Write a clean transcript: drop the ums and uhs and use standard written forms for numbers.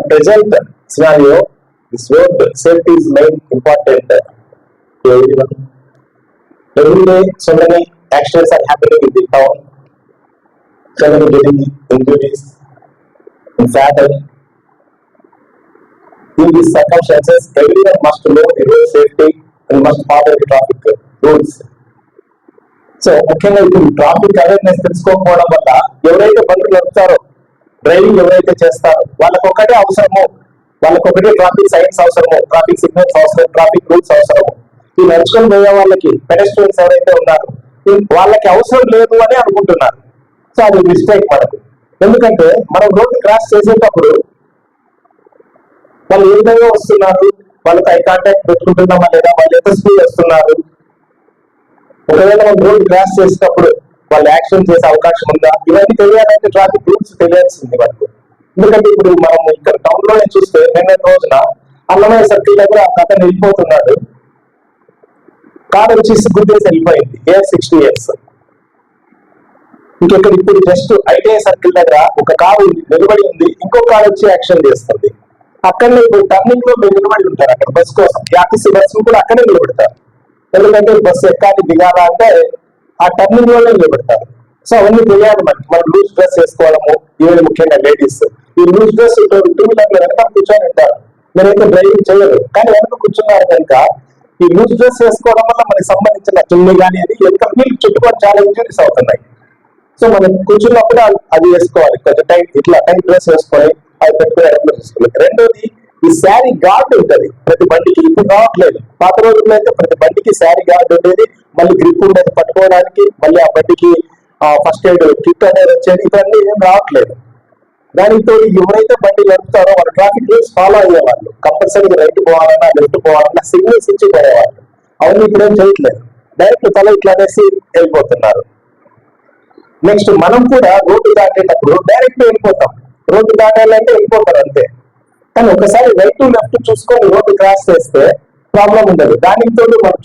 present scenario, this word safety is main important to everyone. Every day, so many accidents are happening in the town. So many getting injuries, in fatal. In these circumstances, everyone must know the road safety and must follow the traffic rules. So ముఖ్యంగా ఇప్పుడు traffic awareness తెలుసుకోకపోవడం వల్ల ఎవరైతే బండ్లు నడుపుతారో, driving ఎవరైతే చేస్తారో వాళ్ళకొక్కటే అవసరము, వాళ్ళకొక్కటే traffic science అవసరము, traffic signals అవసరం, ట్రాఫిక్ రూల్స్ అవసరము. ఈ నడుచుకొని పోయే వాళ్ళకి, పెడెస్ట్రియన్స్ ఎవరైతే ఉన్నారో వాళ్ళకి అవసరం లేదు అని అనుకుంటున్నారు. సో అది మిస్టేక్ మనకు. ఎందుకంటే మనం రోడ్డు క్రాస్ చేసేటప్పుడు వాళ్ళు ఏ విధంగా వస్తున్నారు, వాళ్ళకి ఐ కాంటాక్ట్ పెట్టుకుంటున్నామా లేదా, వాళ్ళు ఎంత స్పీడ్ వస్తున్నారు, ఒకవేళ మనం రోడ్ క్రాస్ చేసేటప్పుడు వాళ్ళు యాక్షన్ చేసే అవకాశం ఉందా, ఇవన్నీ తెలియాలంటే ట్రాఫిక్ రూల్స్ తెలియాల్సింది వాళ్ళకు. ఎందుకంటే ఇప్పుడు మనం ఇక్కడ టౌన్ లోనే చూస్తే నిన్న రోజున అన్నమయ్య సర్కిల్ దగ్గర అతను వెళ్ళిపోతున్నాడు, కారు వచ్చేసి గుద్దేసి వెళ్ళిపోయింది, AR-60X. ఇంకెక్కడ ఇప్పుడు జస్ట్ ఐటీఐ సర్కిల్ దగ్గర ఒక కారు నిలబడి ఉంది, ఇంకో కారు వచ్చి యాక్షన్ చేస్తుంది. అక్కడనే ఇప్పుడు టర్నింగ్ లో మీరు నిలబడి ఉంటారు, అక్కడ బస్ కోసం ఆర్టీసీ బస్సు కూడా అక్కడే నిలబెడతారు. ఎందుకంటే బస్సు ఎక్కాలి దిగాలా అంటే ఆ టర్నింగ్ లోనే నిలబెడతారు. సో అవన్నీ తెలియాలి మనకి. మనం లూజ్ డ్రెస్ వేసుకోవడము, ఇవన్నీ ముఖ్యంగా లేడీస్ ఈ లూజ్ డ్రెస్ 2 వీలర్లు వెనక కూర్చొని ఉంటారు. నేనైతే డ్రైవింగ్ చేయలేదు, కానీ వెనక కూర్చున్నారు కనుక ఈ లూజ్ డ్రెస్ వేసుకోవడం వల్ల మనకి సంబంధించిన చున్నీ కానీ అది వెనక వీళ్ళు చుట్టుకొని చాలా ఇంజురీస్ అవుతున్నాయి. సో మనం కూర్చున్నప్పుడు అది వేసుకోవాలి, కొంచెం టైట్ ఇట్లా టైట్ డ్రెస్ వేసుకొని అది పెట్టుకుని ఎట్లా చూసుకోవాలి. రెండోది ఈ శారీ గార్డ్ ఉంటది ప్రతి బండికి, ఇప్పుడు రావట్లేదు. పాత రోజుల్లో అయితే ప్రతి బండికి శారీ గార్డ్ ఉండేది, మళ్ళీ గ్రిప్ ఉండేది పట్టుకోవడానికి, మళ్ళీ ఆ బండికి ఫస్ట్ ఎయిడ్ కిట్ అనేది వచ్చేది. ఇవన్నీ ఏం రావట్లేదు. దానితో ఎవరైతే బండి నడుపుతారో వాళ్ళు ట్రాఫిక్ రూల్స్ ఫాలో అయ్యేవాళ్ళు, కంపల్సరీగా రైట్ పోవాలన్నా లెఫ్ట్ పోవాలన్నా సిగ్నల్స్ ఇచ్చి పోయేవాళ్ళు. అవన్నీ ఇప్పుడేం చేయట్లేదు, డైరెక్ట్ తల ఇట్లా అనేసి వెళ్ళిపోతున్నారు. నెక్స్ట్ మనం కూడా రోడ్డు దాటేటప్పుడు డైరెక్ట్ వెళ్ళిపోతాం, రోడ్డు దాటాలంటే వెళ్ళిపోతారు అంతే. కానీ ఒకసారి రైట్ టు లెఫ్ట్ చూసుకొని రోడ్డు క్రాస్ చేస్తే ప్రాబ్లం ఉండదు. దానికి తోడు మనం